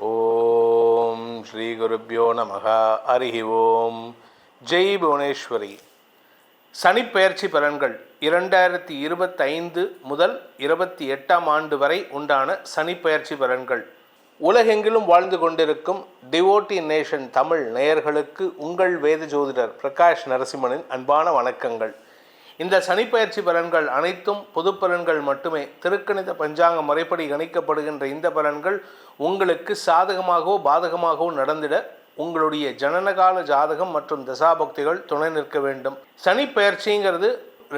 ஓம் ஸ்ரீ குருப்யோ நமக. ஹரிஹி ஓம். ஜெய் புவனேஸ்வரி. சனிப்பெயர்ச்சி பலன்கள் 2025 முதல் 28ஆம் ஆண்டு வரை உண்டான சனிப்பெயர்ச்சி பலன்கள். உலகெங்கிலும் வாழ்ந்து கொண்டிருக்கும் டிவோட்டி நேஷன் தமிழ் நேயர்களுக்கு உங்கள் வேத ஜோதிடர் பிரகாஷ் நரசிம்மனின் அன்பான வணக்கங்கள். இந்த சனிப்பெயர்ச்சி பலன்கள் அனைத்தும் பொது பலன்கள் மட்டுமே. திருக்கணித பஞ்சாங்க முறைப்படி கணிக்கப்படுகின்ற இந்த பலன்கள் உங்களுக்கு சாதகமாகவோ பாதகமாகவோ நடந்திட உங்களுடைய ஜனனகால ஜாதகம் மற்றும் தசாபக்திகள் துணை நிற்க வேண்டும். சனிப்பெயர்ச்சிங்கிறது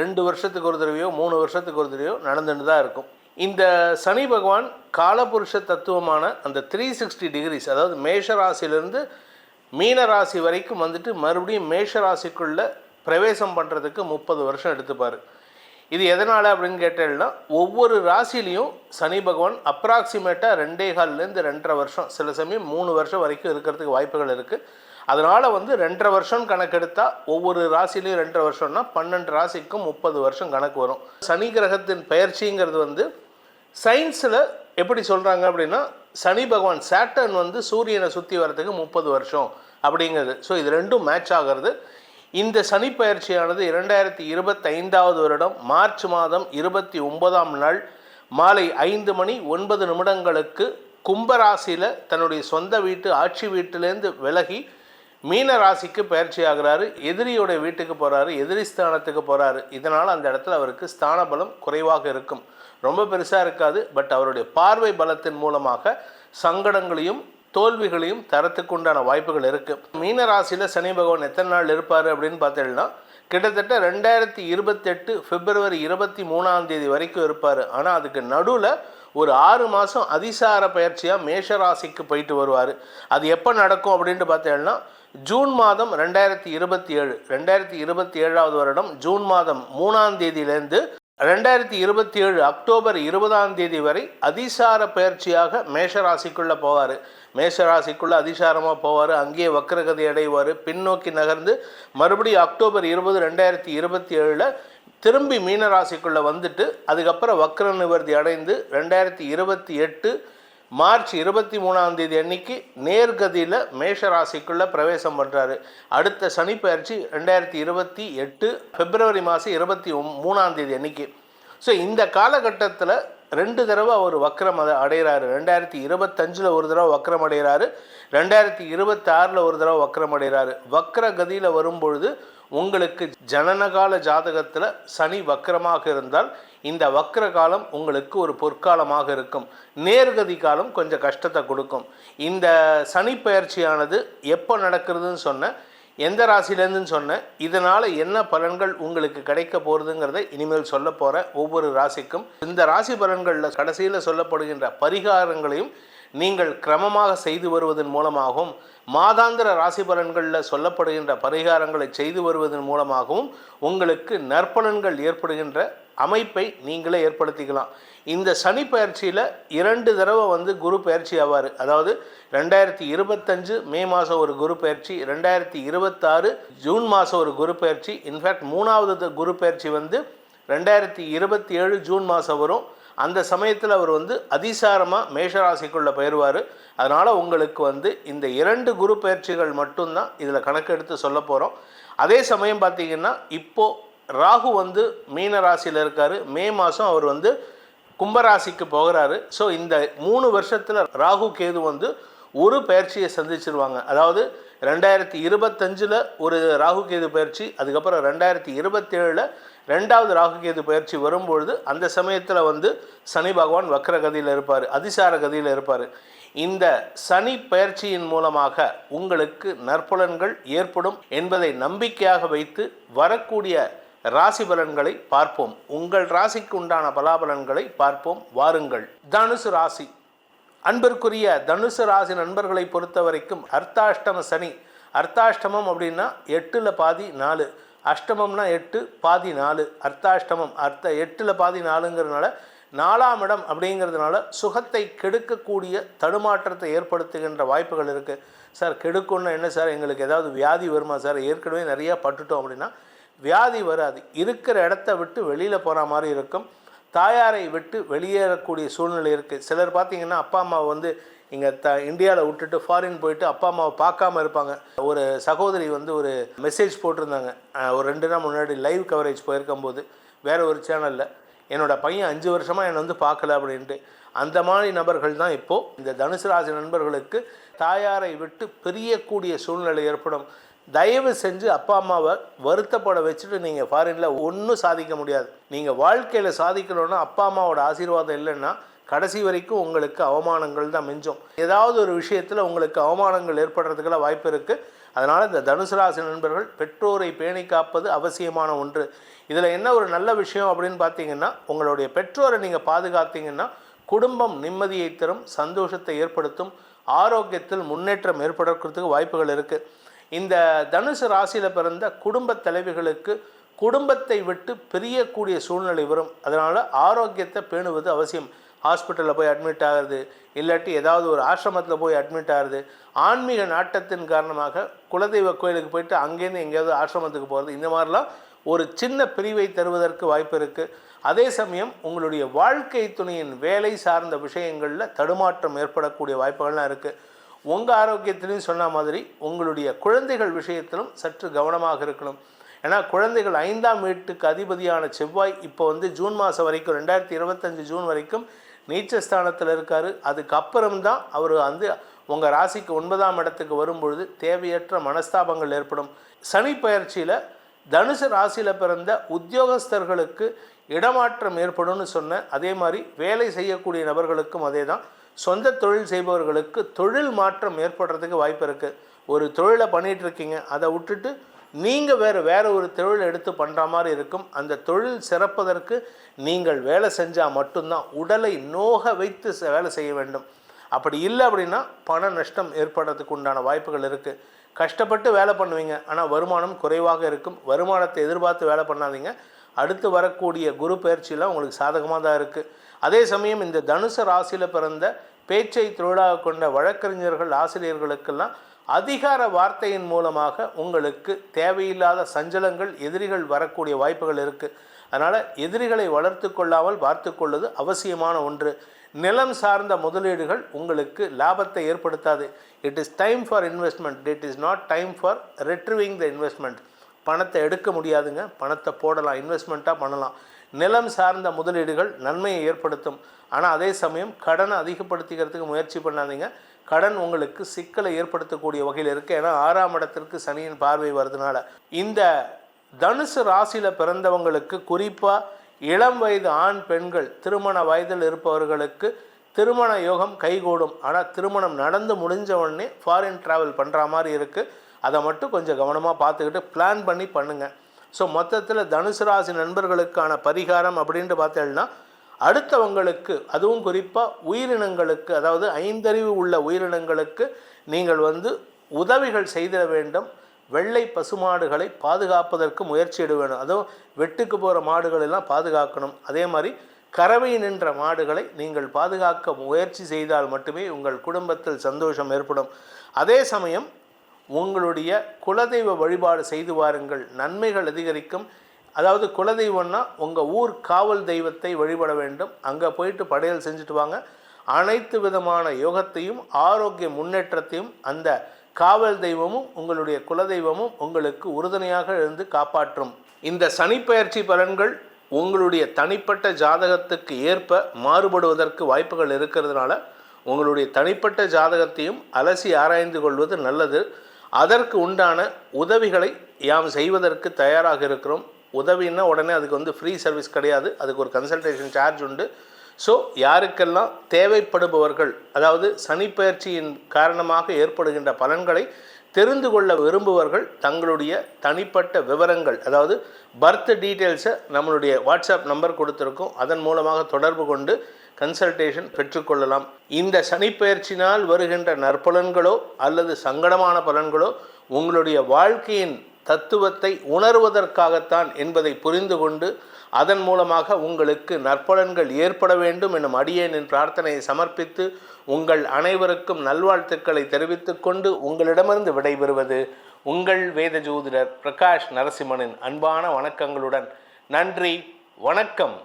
2 வருஷத்துக்கு ஒரு தடவையோ 3 வருஷத்துக்கு ஒரு தடவையோ நடந்துட்டு தான் இருக்கும். இந்த சனி பகவான் காலபுருஷ தத்துவமான அந்த 360 டிகிரிஸ், அதாவது மேஷ ராசியிலிருந்து மீன ராசி வரைக்கும் வந்துட்டு மறுபடியும் மேஷ ராசிக்குள்ள பிரவேசம் பண்ணுறதுக்கு 30 வருஷம் எடுத்துப்பார். இது எதனால் அப்படின்னு கேட்டேன்னா, ஒவ்வொரு ராசிலையும் சனி பகவான் அப்ராக்சிமேட்டாக 2.25 2.5 வருஷம், சில சமயம் 3 வருஷம் வரைக்கும் இருக்கிறதுக்கு வாய்ப்புகள் இருக்குது. அதனால் 2.5 வருஷம் கணக்கெடுத்தால் ஒவ்வொரு ராசிலையும் 2.5 வருஷம்னா 12 ராசிக்கும் 30 வருஷம் கணக்கு வரும். சனி கிரகத்தின் பெயர்ச்சிங்கிறது சயின்ஸில் எப்படி சொல்கிறாங்க அப்படின்னா, சனி பகவான் சாட்டர்ன் சூரியனை சுற்றி வரதுக்கு 30 வருஷம் அப்படிங்கிறது. ஸோ இது ரெண்டும் மேட்ச் ஆகிறது. இந்த சனிப்பெயர்ச்சியானது 2025ஆவது வருடம் மார்ச் மாதம் 29ஆம் நாள் மாலை 5:09 கும்பராசியில் தன்னுடைய சொந்த வீட்டு ஆட்சி வீட்டிலேருந்து விலகி மீன ராசிக்கு பயிற்சி ஆகிறாரு. எதிரியோட வீட்டுக்கு போகிறாரு, எதிரி ஸ்தானத்துக்கு போகிறாரு. இதனால் அந்த இடத்துல அவருக்கு ஸ்தான பலம் குறைவாக இருக்கும். ரொம்ப பெருசாக இருக்காது. பட் அவருடைய பார்வை பலத்தின் மூலமாக சங்கடங்களையும் தோல்விகளையும் தரத்துக்கு உண்டான வாய்ப்புகள் இருக்குது. மீன ராசியில் சனி பகவான் எத்தனை நாள் இருப்பார் அப்படின்னு பார்த்தீங்கன்னா, கிட்டத்தட்ட 2028 பிப்ரவரி 23ஆம் தேதி வரைக்கும் இருப்பார். ஆனால் அதுக்கு நடுவில் ஒரு 6 மாதம் அதிசார பயிற்சியாக மேஷ ராசிக்கு போயிட்டு வருவார். அது எப்போ நடக்கும் அப்படின்ட்டு பார்த்தீங்கன்னா, ஜூன் மாதம் 2027 வருடம் ஜூன் மாதம் 3ஆம் தேதியிலேருந்து 2027 அக்டோபர் 20ஆம் தேதி வரை அதிசார பயிற்சியாக மேஷராசிக்குள்ளே போவார். மேஷராசிக்குள்ளே அதிசாரமாக போவார். அங்கேயே வக்ரகதி அடைவார். பின்னோக்கி நகர்ந்து மறுபடியும் அக்டோபர் 20, 2027 திரும்பி மீனராசிக்குள்ளே வந்துட்டு அதுக்கப்புறம் வக்ர நிவர்த்தி அடைந்து 2028 மார்ச் 23ஆம் தேதி அன்னைக்கு நேர்கதியில் மேஷராசிக்குள்ளே பிரவேசம் பண்ணுறாரு. அடுத்த சனிப்பெயர்ச்சி 2028 பிப்ரவரி மாதம் 23ஆம் தேதி அன்னைக்கு. ஸோ இந்த காலகட்டத்தில் 2 தடவை அவர் வக்ரம் அடைகிறாரு. 2025 ஒரு தடவை வக்ரம் அடைகிறாரு, 2026 ஒரு தடவை வக்ரம் அடைகிறாரு. வக்ர கதியில் வரும்பொழுது உங்களுக்கு ஜனனகால ஜாதகத்தில் சனி வக்ரமாக இருந்தால் இந்த வக்ர காலம் உங்களுக்கு ஒரு பொற்காலமாக இருக்கும். நேர்கதி காலம் கொஞ்சம் கஷ்டத்தை கொடுக்கும். இந்த சனி பெயர்ச்சியானது எப்போ நடக்கிறதுன்னு சொன்னேன், எந்த ராசிலேருந்துன்னு சொன்னேன். இதனால் என்ன பலன்கள் உங்களுக்கு கிடைக்க போகிறதுங்கிறத இனிமேல் சொல்ல போகிறேன். ஒவ்வொரு ராசிக்கும் இந்த ராசி பலன்களில் கடைசியில் சொல்லப்படுகின்ற பரிகாரங்களையும் நீங்கள் கிரமமாக செய்து வருவதன் மூலமாகவும், மாதாந்திர ராசி பலன்களில் சொல்லப்படுகின்ற பரிகாரங்களை செய்து வருவதன் மூலமாகவும் உங்களுக்கு நற்பலன்கள் ஏற்படுகின்ற அமைப்பை நீங்களே ஏற்படுத்திக்கலாம். இந்த சனி பயிற்சியில் 2 தடவை குரு பயிற்சி ஆவார். அதாவது 2025 மே மாதம் ஒரு குரு பயிற்சி, 2026 ஜூன் மாதம் ஒரு குரு பயிற்சி. இன்ஃபேக்ட் 3வது குரு பயிற்சி 2027 ஜூன் மாதம் வரும். அந்த சமயத்தில் அவர் அதிசாரமாக மேஷராசிக்குள்ளே பயிர்வார். அதனால் உங்களுக்கு இந்த 2 குரு பயிற்சிகள் மட்டும்தான் இதில் கணக்கெடுத்து சொல்ல போகிறோம். அதே சமயம் பார்த்திங்கன்னா, இப்போது ராகு மீன ராசியில் இருக்கார். மே மாதம் அவர் கும்பராசிக்கு போகிறாரு. ஸோ இந்த 3 வருஷத்தில் ராகு கேது ஒரு பயிற்சியை சந்திச்சிருவாங்க. அதாவது 2025 ஒரு ராகு கேது பயிற்சி, அதுக்கப்புறம் 2027 2வது ராகு கேது பயிற்சி வரும்பொழுது அந்த சமயத்தில் சனி பகவான் வக்ர கதியில் இருப்பார், அதிசார கதியில் இருப்பார். இந்த சனி பயிற்சியின் மூலமாக உங்களுக்கு நற்பலன்கள் ஏற்படும் என்பதை நம்பிக்கையாக வைத்து வரக்கூடிய ராசி பலன்களை பார்ப்போம். உங்கள் ராசிக்கு உண்டான பலாபலன்களை பார்ப்போம். வாருங்கள். தனுசு ராசி. அன்பிற்குரிய தனுசு ராசி நண்பர்களை பொறுத்த வரைக்கும் அர்த்தாஷ்டம சனி. அர்த்தாஷ்டமம் அப்படின்னா 8ல் பாதி 4, அஷ்டமம்னா 8, பாதி 4. அர்த்தாஷ்டமம் 8ல் பாதி 4ங்கிறதுனால 4ஆம் இடம் அப்படிங்கிறதுனால சுகத்தை கெடுக்கக்கூடிய தடுமாற்றத்தை ஏற்படுத்துகின்ற வாய்ப்புகள் இருக்குது. சார் கெடுக்குன்னா என்ன சார், எங்களுக்கு ஏதாவது வியாதி வருமா சார்? ஏற்கனவே நிறையா பட்டுட்டோம் அப்படின்னா வியாதி வராது. இருக்கிற இடத்த விட்டு வெளியில் போகிற மாதிரி இருக்கும். தாயாரை விட்டு வெளியேறக்கூடிய சூழ்நிலை இருக்குது. சிலர் பார்த்திங்கன்னா அப்பா அம்மாவை வந்து இங்கே இந்தியாவில் விட்டுட்டு ஃபாரின் போயிட்டு அப்பா அம்மாவை பார்க்காம இருப்பாங்க. ஒரு சகோதரி வந்து ஒரு மெசேஜ் போட்டிருந்தாங்க, ஒரு 2 நாள் முன்னாடி லைவ் கவரேஜ் போயிருக்கும்போது வேறு ஒரு சேனலில், என்னோடய பையன் 5 வருஷமாக என்னை வந்து பார்க்கல அப்படின்ட்டு. அந்த மாதிரி நபர்கள் தான் இப்போது இந்த தனுசு ராசி நண்பர்களுக்கு தாயாரை விட்டு பிரியக்கூடிய சூழ்நிலை ஏற்படும். தயவு செஞ்சு அப்பா அம்மாவை வருத்தப்பட வச்சுட்டு நீங்கள் ஃபாரினில் ஒன்றும் சாதிக்க முடியாது. நீங்கள் வாழ்க்கையில் சாதிக்கணுன்னா அப்பா அம்மாவோட ஆசீர்வாதம் இல்லைன்னா கடைசி வரைக்கும் உங்களுக்கு அவமானங்கள் தான் மிஞ்சும். ஏதாவது ஒரு விஷயத்தில் உங்களுக்கு அவமானங்கள் ஏற்படுறதுக்கெல்லாம் வாய்ப்பு இருக்குது. அதனால் இந்த தனுசு ராசி நண்பர்கள் பெற்றோரை பேணி காப்பது அவசியமான ஒன்று. இதில் என்ன ஒரு நல்ல விஷயம் அப்படின்னு பார்த்தீங்கன்னா, உங்களுடைய பெற்றோரை நீங்கள் பாதுகாத்தீங்கன்னா குடும்பம் நிம்மதியை தரும், சந்தோஷத்தை ஏற்படுத்தும், ஆரோக்கியத்தில் முன்னேற்றம் ஏற்படுறதுக்கு வாய்ப்புகள் இருக்குது. இந்த தனுசு ராசியில் பிறந்த குடும்ப தலைவிகளுக்கு குடும்பத்தை விட்டு பிரியக்கூடிய சூழ்நிலை வரும். அதனால் ஆரோக்கியத்தை பேணுவது அவசியம். ஹாஸ்பிட்டலில் போய் அட்மிட் ஆகிறது, இல்லாட்டி ஏதாவது ஒரு ஆசிரமத்தில் போய் அட்மிட் ஆகிறது, ஆன்மீக நாட்டத்தின் காரணமாக குலதெய்வ கோயிலுக்கு போயிட்டு அங்கேருந்து எங்கேயாவது ஆசிரமத்துக்கு போகிறது, இந்த மாதிரிலாம் ஒரு சின்ன பிரிவை தருவதற்கு வாய்ப்பு இருக்குது. அதே சமயம் உங்களுடைய வாழ்க்கை துணையின் வேலை சார்ந்த விஷயங்களில் தடுமாற்றம் ஏற்படக்கூடிய வாய்ப்புகள்லாம் இருக்குது. உங்கள் ஆரோக்கியத்திலையும் சொன்ன மாதிரி உங்களுடைய குழந்தைகள் விஷயத்திலும் சற்று கவனமாக இருக்கணும். ஏன்னா குழந்தைகள் 5ஆம் வீட்டுக்கு அதிபதியான செவ்வாய் இப்போ வந்து ஜூன் மாதம் வரைக்கும் 2025 ஜூன் வரைக்கும் நீச்சஸ்தானத்தில் இருக்கார். அதுக்கப்புறம்தான் அவர் வந்து உங்கள் ராசிக்கு 9ஆம் இடத்துக்கு வரும்பொழுது தேவையற்ற மனஸ்தாபங்கள் ஏற்படும். சனி பயிற்சியில் தனுசு ராசியில் பிறந்த உத்தியோகஸ்தர்களுக்கு இடமாற்றம் ஏற்படும்னு சொன்னேன். அதே மாதிரி வேலை செய்யக்கூடிய நபர்களுக்கும் அதே தான். சொந்த தொழில் செய்பவர்களுக்கு தொழில் மாற்றம் ஏற்படுறதுக்கு வாய்ப்பு இருக்குது. ஒரு தொழிலை பண்ணிகிட்ருக்கீங்க, அதை விட்டுட்டு நீங்கள் வேறு ஒரு தொழில் எடுத்து பண்ணுற மாதிரி இருக்கும். அந்த தொழில் சிறப்பதற்கு நீங்கள் வேலை செஞ்சால் மட்டும்தான், உடலை நோக வைத்து வேலை செய்ய வேண்டும். அப்படி இல்லை அப்படின்னா பண நஷ்டம் ஏற்படுறதுக்கு உண்டான வாய்ப்புகள் இருக்குது. கஷ்டப்பட்டு வேலை பண்ணுவீங்க, ஆனால் வருமானம் குறைவாக இருக்கும். வருமானத்தை எதிர்பார்த்து வேலை பண்ணாதீங்க. அடுத்து வரக்கூடிய குரு பயிற்சியெலாம் உங்களுக்கு சாதகமாக தான் இருக்குது. அதே சமயம் இந்த தனுசு ராசியில் பிறந்த பேச்சை தொழிலாக கொண்ட வழக்கறிஞர்கள், ஆசிரியர்களுக்கெல்லாம் அதிகார வார்த்தையின் மூலமாக உங்களுக்கு தேவையில்லாத சஞ்சலங்கள், எதிரிகள் வரக்கூடிய வாய்ப்புகள் இருக்குது. அதனால் எதிரிகளை வளர்த்து கொள்ளாமல் பார்த்து கொள்வது அவசியமான ஒன்று. நிலம் சார்ந்த முதலீடுகள் உங்களுக்கு லாபத்தை ஏற்படுத்தாது. It is time for investment, it is not time for retrieving the investment. பணத்தை எடுக்க முடியாதுங்க, பணத்தை போடலாம், இன்வெஸ்ட்மெண்ட்டாக பண்ணலாம். நிலம் சார்ந்த முதலீடுகள் நன்மையை ஏற்படுத்தும். ஆனால் அதே சமயம் கடனை அதிகப்படுத்திக்கிறதுக்கு முயற்சி பண்ணாதீங்க. கடன் உங்களுக்கு சிக்கலை ஏற்படுத்தக்கூடிய வகையில் இருக்குது. ஏன்னா 6ஆம் இடத்திற்கு சனியின் பார்வை வருதுனால. இந்த தனுசு ராசியில் பிறந்தவங்களுக்கு குறிப்பாக இளம் வயது ஆண் பெண்கள் திருமண வயதில் இருப்பவர்களுக்கு திருமண யோகம் கைகூடும். ஆனால் திருமணம் நடந்து முடிஞ்ச உடனே ஃபாரின் ட்ராவல் பண்ணுற மாதிரி இருக்குது. அதை மட்டும் கொஞ்சம் கவனமாக பார்த்துக்கிட்டு பிளான் பண்ணி பண்ணுங்கள். ஸோ மொத்தத்தில் தனுசு ராசி நண்பர்களுக்கான பரிகாரம் அப்படின்ட்டு பார்த்தேன்னா, அடுத்தவங்களுக்கு, அதுவும் குறிப்பாக உயிரினங்களுக்கு, அதாவது 5 அறிவு உள்ள உயிரினங்களுக்கு நீங்கள் வந்து உதவிகள் செய்திட வேண்டும். வெள்ளை பசுமாடுகளை பாதுகாப்பதற்கு முயற்சி எடுக்க வேண்டும். அதுவும் வெட்டுக்கு போகிற மாடுகளெல்லாம் பாதுகாக்கணும். அதே மாதிரி கறவை நின்ற மாடுகளை நீங்கள் பாதுகாக்க முயற்சி செய்தால் மட்டுமே உங்கள் குடும்பத்தில் சந்தோஷம் ஏற்படும். அதே சமயம் உங்களுடைய குலதெய்வ வழிபாடு செய்து வாருங்கள், நன்மைகள் அதிகரிக்கும். அதாவது குலதெய்வம்னா உங்கள் ஊர் காவல் தெய்வத்தை வழிபட வேண்டும். அங்கே போயிட்டு படையல் செஞ்சுட்டு வாங்க. அனைத்து விதமான யோகத்தையும் ஆரோக்கிய முன்னேற்றத்தையும் அந்த காவல் தெய்வமும் உங்களுடைய குலதெய்வமும் உங்களுக்கு உறுதுணையாக இருந்து காப்பாற்றும். இந்த சனிப்பெயர்ச்சி பலன்கள் உங்களுடைய தனிப்பட்ட ஜாதகத்துக்கு ஏற்ப மாறுபடுவதற்கு வாய்ப்புகள் இருக்கிறதுனால உங்களுடைய தனிப்பட்ட ஜாதகத்தையும் அலசி ஆராய்ந்து கொள்வது நல்லது. அதற்கு உண்டான உதவிகளை யாம் செய்வதற்கு தயாராக இருக்கிறோம். உதவின்னா உடனே அதுக்கு வந்து ஃப்ரீ சர்வீஸ் கிடையாது, அதுக்கு ஒரு கன்சல்டேஷன் சார்ஜ் உண்டு. ஸோ யாருக்கெல்லாம் தேவைப்படுபவர்கள், அதாவது சனிப்பெயர்ச்சியின் காரணமாக ஏற்படுகின்ற பலன்களை தெரிந்து கொள்ள விரும்புவர்கள் தங்களுடைய தனிப்பட்ட விவரங்கள், அதாவது பர்த் டீட்டெயில்ஸை நம்மளுடைய வாட்ஸ்அப் நம்பர் கொடுத்துருக்கோம், அதன் மூலமாக தொடர்பு கொண்டு கன்சல்டேஷன் பெற்றுக்கொள்ளலாம். இந்த சனிப்பெயர்ச்சினால் வருகின்ற நற்பலன்களோ அல்லது சங்கடமான பலன்களோ உங்களுடைய வாழ்க்கையின் தத்துவத்தை உணர்வதற்காகத்தான் என்பதை புரிந்து கொண்டு அதன் மூலமாக உங்களுக்கு நற்பலன்கள் ஏற்பட வேண்டும் எனும் அடியேனின் பிரார்த்தனையை சமர்ப்பித்து உங்கள் அனைவருக்கும் நல்வாழ்த்துக்களை தெரிவித்துக் கொண்டு உங்களிடமிருந்து விடைபெறுவது உங்கள் வேத ஜோதிடர் பிரகாஷ் நரசிம்மனின் அன்பான வணக்கங்களுடன். நன்றி, வணக்கம்.